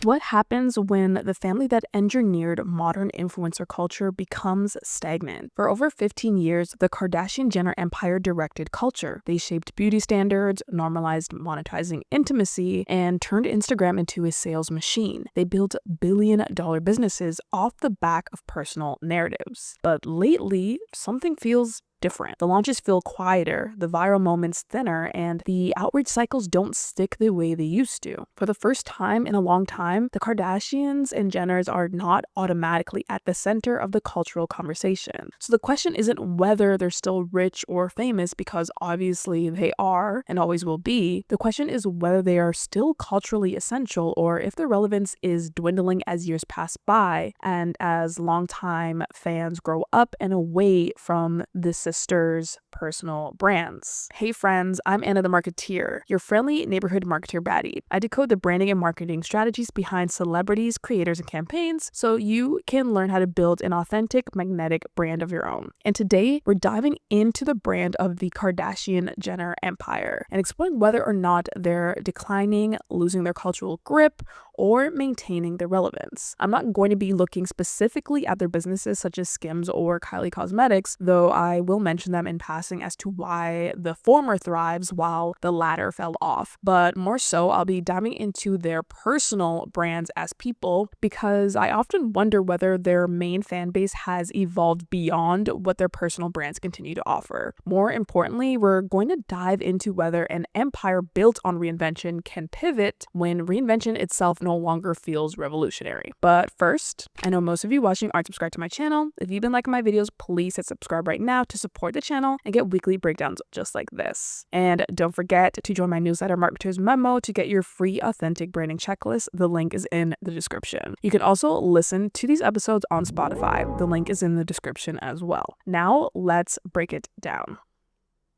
What happens when the family that engineered modern influencer culture becomes stagnant? For over 15 years, the Kardashian-Jenner empire directed culture. They shaped beauty standards, normalized monetizing intimacy, and turned Instagram into a sales machine. They built billion-dollar businesses off the back of personal narratives. But lately, something feels different. The launches feel quieter, the viral moments thinner, and the outreach cycles don't stick the way they used to. For the first time in a long time, the Kardashians and Jenners are not automatically at the center of the cultural conversation. So the question isn't whether they're still rich or famous, because obviously they are and always will be. The question is whether they are still culturally essential, or if their relevance is dwindling as years pass by and as longtime fans grow up and away from the sisters' personal brands. Hey friends, I'm Ana The Marketeer, your friendly neighborhood marketer baddie. I decode the branding and marketing strategies behind celebrities, creators, and campaigns so you can learn how to build an authentic, magnetic brand of your own. And today, we're diving into the brand of the Kardashian-Jenner empire and exploring whether or not they're declining, losing their cultural grip, or maintaining their relevance. I'm not going to be looking specifically at their businesses such as Skims or Kylie Cosmetics, though I will mention them in passing as to why the former thrives while the latter fell off. But more so, I'll be diving into their personal brands as people, because I often wonder whether their main fan base has evolved beyond what their personal brands continue to offer. More importantly, we're going to dive into whether an empire built on reinvention can pivot when reinvention itself no longer feels revolutionary. But first, I know most of you watching aren't subscribed to my channel. If you've been liking my videos, please hit subscribe right now to support the channel and get weekly breakdowns just like this. And don't forget to join my newsletter Marketers Memo to get your free authentic branding checklist. The link is in the description. You can also listen to these episodes on Spotify. The link is in the description as well. Now let's break it down.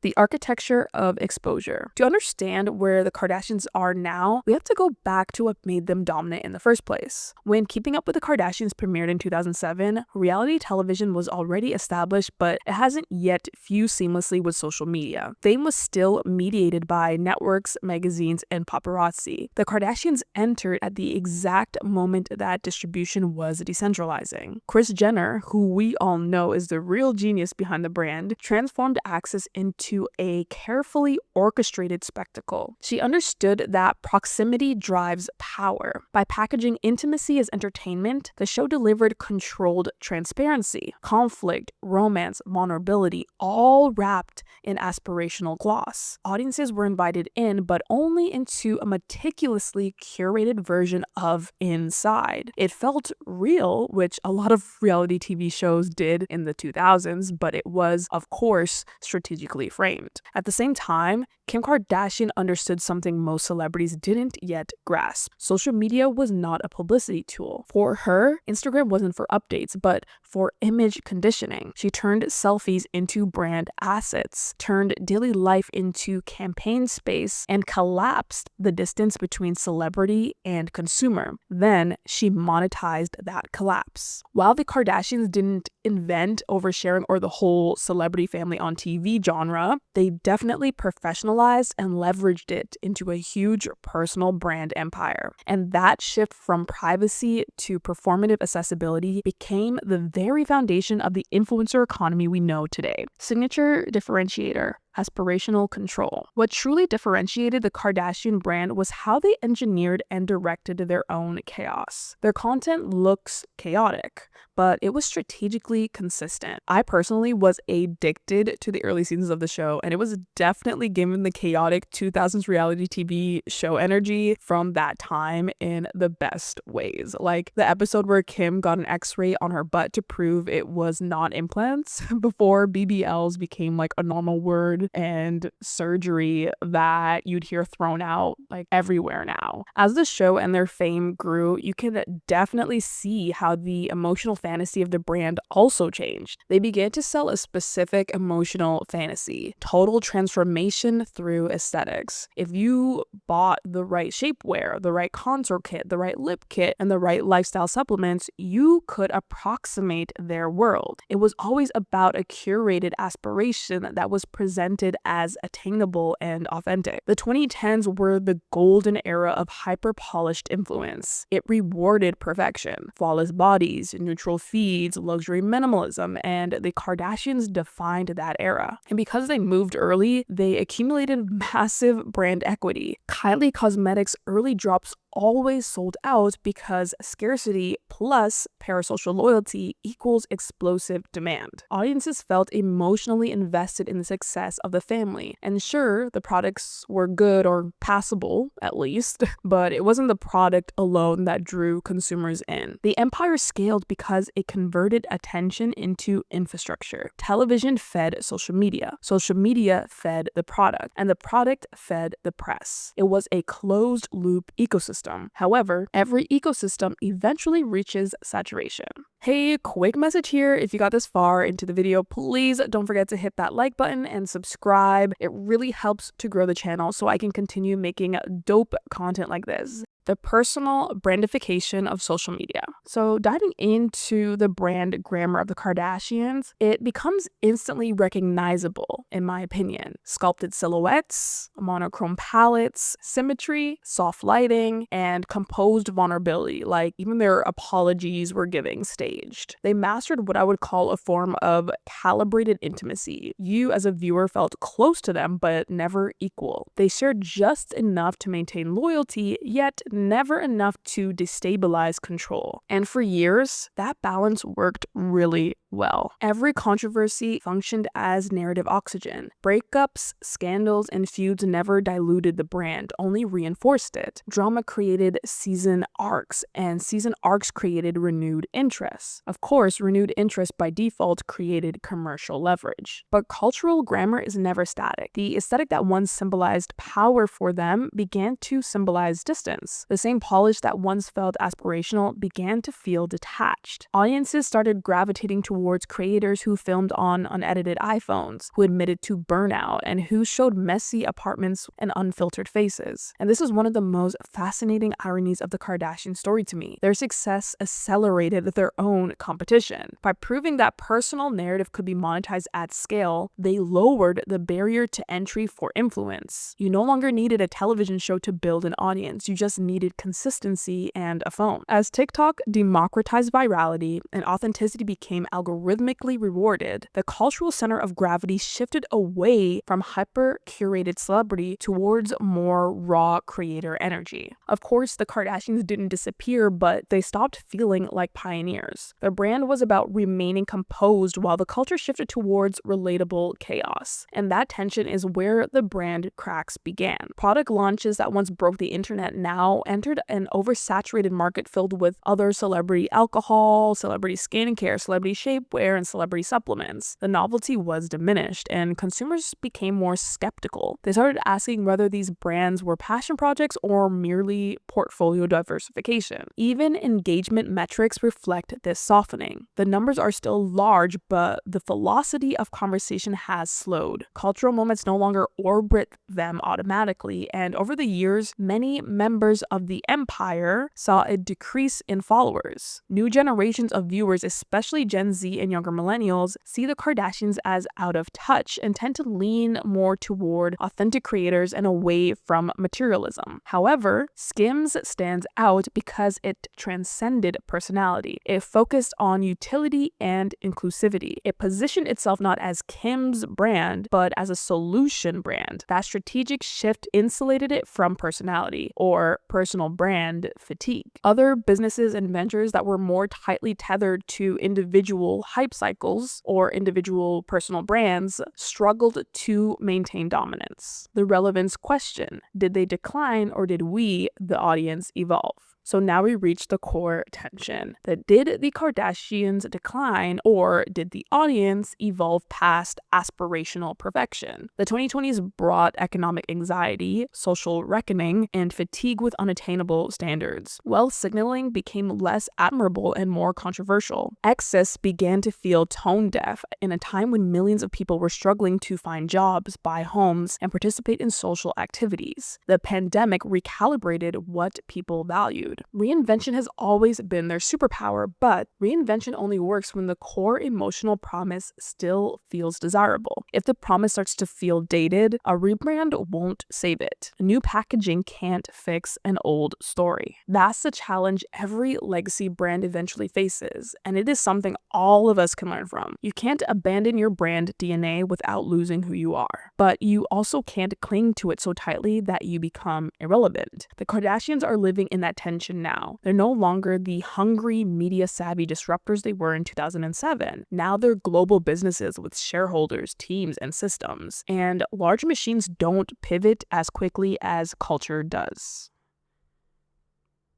The architecture of exposure. To understand where the Kardashians are now, we have to go back to what made them dominant in the first place. When Keeping Up with the Kardashians premiered in 2007, reality television was already established, but it hasn't yet fused seamlessly with social media. Fame was still mediated by networks, magazines, and paparazzi. The Kardashians entered at the exact moment that distribution was decentralizing. Kris Jenner, who we all know is the real genius behind the brand, transformed access into a carefully orchestrated spectacle. She understood that proximity drives power. By packaging intimacy as entertainment, the show delivered controlled transparency, conflict, romance, vulnerability, all wrapped in aspirational gloss. Audiences were invited in, but only into a meticulously curated version of inside. It felt real, which a lot of reality TV shows did in the 2000s, but it was, of course, strategically framed. At the same time, Kim Kardashian understood something most celebrities didn't yet grasp. Social media was not a publicity tool. For her, Instagram wasn't for updates, but for image conditioning. She turned selfies into brand assets, turned daily life into campaign space, and collapsed the distance between celebrity and consumer. Then she monetized that collapse. While the Kardashians didn't invent oversharing or the whole celebrity family on TV genre, they definitely professionalized and leveraged it into a huge personal brand empire. And that shift from privacy to performative accessibility became the very foundation of the influencer economy we know today. Signature differentiator: aspirational control. What truly differentiated the Kardashian brand was how they engineered and directed their own chaos. Their content looks chaotic, but it was strategically consistent. I personally was addicted to the early seasons of the show, and it was definitely given the chaotic 2000s reality TV show energy from that time in the best ways. Like the episode where Kim got an x-ray on her butt to prove it was not implants before BBLs became like a normal word and surgery that you'd hear thrown out like everywhere now. As the show and their fame grew, you can definitely see how the emotional fantasy of the brand also changed. They began to sell a specific emotional fantasy: total transformation through aesthetics. If you bought the right shapewear, the right contour kit, the right lip kit, and the right lifestyle supplements, you could approximate their world. It was always about a curated aspiration that was presented presented as attainable and authentic. The 2010s were the golden era of hyper-polished influence. It rewarded perfection, flawless bodies, neutral feeds, luxury minimalism, and the Kardashians defined that era. And because they moved early, they accumulated massive brand equity. Kylie Cosmetics' early drops always sold out because scarcity plus parasocial loyalty equals explosive demand. Audiences felt emotionally invested in the success of the family. And sure, the products were good or passable, at least, but it wasn't the product alone that drew consumers in. The empire scaled because it converted attention into infrastructure. Television fed social media fed the product, and the product fed the press. It was a closed-loop ecosystem. However, every ecosystem eventually reaches saturation. Hey, quick message here. If you got this far into the video, please don't forget to hit that like button and subscribe. It really helps to grow the channel so I can continue making dope content like this. The personal brandification of social media. So diving into the brand grammar of the Kardashians, it becomes instantly recognizable, in my opinion. Sculpted silhouettes, monochrome palettes, symmetry, soft lighting, and composed vulnerability, like even their apologies were giving staged. They mastered what I would call a form of calibrated intimacy. You as a viewer felt close to them, but never equal. They shared just enough to maintain loyalty, yet never enough to destabilize control. And for years, that balance worked really well. Every controversy functioned as narrative oxygen. Breakups, scandals, and feuds never diluted the brand, only reinforced it. Drama created season arcs, and season arcs created renewed interest. Of course, renewed interest by default created commercial leverage. But cultural grammar is never static. The aesthetic that once symbolized power for them began to symbolize distance. The same polish that once felt aspirational began to feel detached. Audiences started gravitating towards creators who filmed on unedited iPhones, who admitted to burnout, and who showed messy apartments and unfiltered faces. And this is one of the most fascinating ironies of the Kardashian story to me. Their success accelerated their own competition. By proving that personal narrative could be monetized at scale, they lowered the barrier to entry for influence. You no longer needed a television show to build an audience, you just needed consistency and a phone. As TikTok democratized virality and authenticity became algorithmically rewarded, the cultural center of gravity shifted away from hyper-curated celebrity towards more raw creator energy. Of course, the Kardashians didn't disappear, but they stopped feeling like pioneers. Their brand was about remaining composed while the culture shifted towards relatable chaos. And that tension is where the brand cracks began. Product launches that once broke the internet now entered an oversaturated market filled with other celebrity alcohol, celebrity skincare, celebrity shapewear, and celebrity supplements. The novelty was diminished, and consumers became more skeptical. They started asking whether these brands were passion projects or merely portfolio diversification. Even engagement metrics reflect this softening. The numbers are still large, but the velocity of conversation has slowed. Cultural moments no longer orbit them automatically, and over the years, many members of the empire saw a decrease in followers. New generations of viewers, especially Gen Z and younger millennials, see the Kardashians as out of touch and tend to lean more toward authentic creators and away from materialism. However, Skims stands out because it transcended personality. It focused on utility and inclusivity. It positioned itself not as Kim's brand, but as a solution brand. That strategic shift insulated it from personality or personal brand fatigue. Other businesses and ventures that were more tightly tethered to individual hype cycles or individual personal brands struggled to maintain dominance. The relevance question: did they decline or did we, the audience, evolve? So now we reach the core tension. That did the Kardashians decline or did the audience evolve past aspirational perfection? The 2020s brought economic anxiety, social reckoning, and fatigue with unattainable standards. Wealth signaling became less admirable and more controversial. Excess began to feel tone deaf in a time when millions of people were struggling to find jobs, buy homes, and participate in social activities. The pandemic recalibrated what people valued. mood. Reinvention has always been their superpower, but reinvention only works when the core emotional promise still feels desirable. If the promise starts to feel dated, a rebrand won't save it. New packaging can't fix an old story. That's the challenge every legacy brand eventually faces, and it is something all of us can learn from. You can't abandon your brand DNA without losing who you are, but you also can't cling to it so tightly that you become irrelevant. The Kardashians are living in that tension now. They're no longer the hungry, media-savvy disruptors they were in 2007. Now they're global businesses with shareholders, teams, and systems. And large machines don't pivot as quickly as culture does.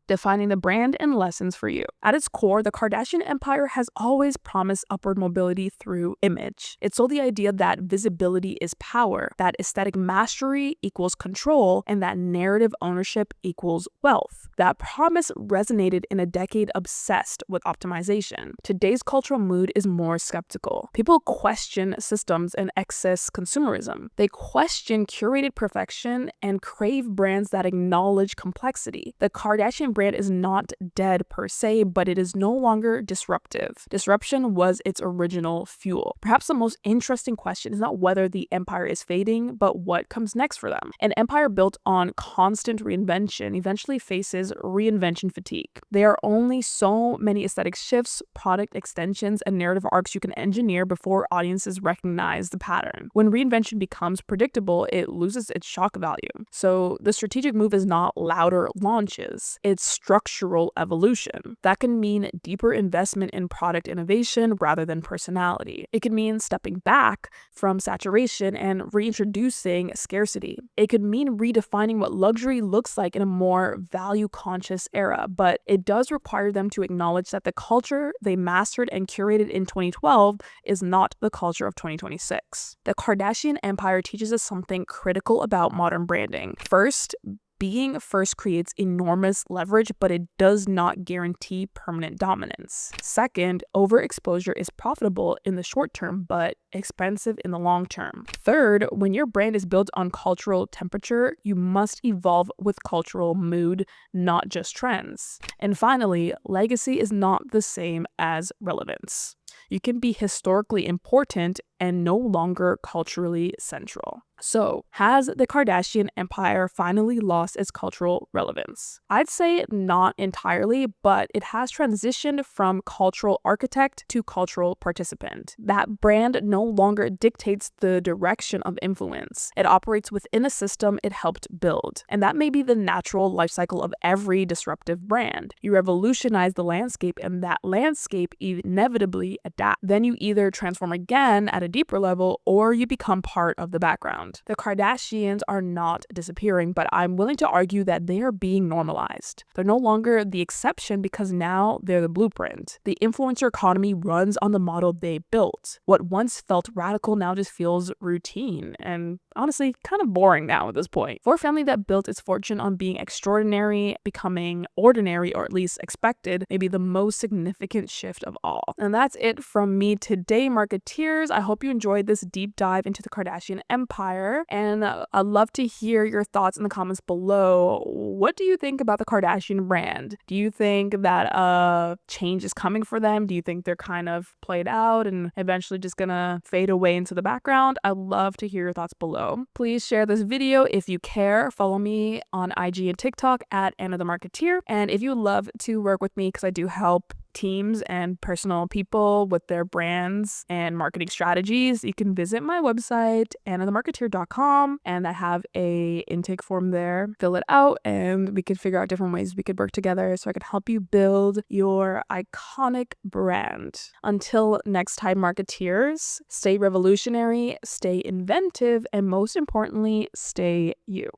Defining the brand and lessons for you. At its core, the Kardashian empire has always promised upward mobility through image. It sold the idea that visibility is power, that aesthetic mastery equals control, and that narrative ownership equals wealth. That promise resonated in a decade obsessed with optimization. Today's cultural mood is more skeptical. People question systems and excess consumerism. They question curated perfection and crave brands that acknowledge complexity. The Kardashian brand is not dead per se, but it is no longer disruptive. Disruption was its original fuel. Perhaps the most interesting question is not whether the empire is fading, but what comes next for them. An empire built on constant reinvention eventually faces reinvention fatigue. There are only so many aesthetic shifts, product extensions, and narrative arcs you can engineer before audiences recognize the pattern. When reinvention becomes predictable, it loses its shock value. So the strategic move is not louder launches, it's structural evolution. That can mean deeper investment in product innovation rather than personality. It can mean stepping back from saturation and reintroducing scarcity. It could mean redefining what luxury looks like in a more value-conscious era, but it does require them to acknowledge that the culture they mastered and curated in 2012 is not the culture of 2026. The Kardashian empire teaches us something critical about modern branding. First, being first creates enormous leverage, but it does not guarantee permanent dominance. Second, overexposure is profitable in the short term, but expensive in the long term. Third, when your brand is built on cultural temperature, you must evolve with cultural mood, not just trends. And finally, legacy is not the same as relevance. You can be historically important and no longer culturally central. So, has the Kardashian empire finally lost its cultural relevance? I'd say not entirely, but it has transitioned from cultural architect to cultural participant. That brand no longer dictates the direction of influence. It operates within a system it helped build. And that may be the natural life cycle of every disruptive brand. You revolutionize the landscape, and that landscape inevitably adapts. Then you either transform again at a deeper level, or you become part of the background. The Kardashians are not disappearing, but I'm willing to argue that they are being normalized. They're no longer the exception because now they're the blueprint. The influencer economy runs on the model they built. What once felt radical now just feels routine and honestly kind of boring now at this point. For a family that built its fortune on being extraordinary, becoming ordinary, or at least expected, may be the most significant shift of all. And that's it from me today, Marketeers. I hope you enjoyed this deep dive into the Kardashian empire. And I'd love to hear your thoughts in the comments below. What do you think about the Kardashian brand? Do you think that change is coming for them? Do you think they're kind of played out and eventually just gonna fade away into the background? I'd love to hear your thoughts below. Please share this video if you care. Follow me on IG and TikTok at Ana The Marketeer. And if you would love to work with me, because I do help teams and personal people with their brands and marketing strategies, you can visit my website, anathemarketeer.com, and I have a intake form there. Fill it out and we could figure out different ways we could work together so I could help you build your iconic brand. Until next time, Marketeers, stay revolutionary, stay inventive, and most importantly, stay you.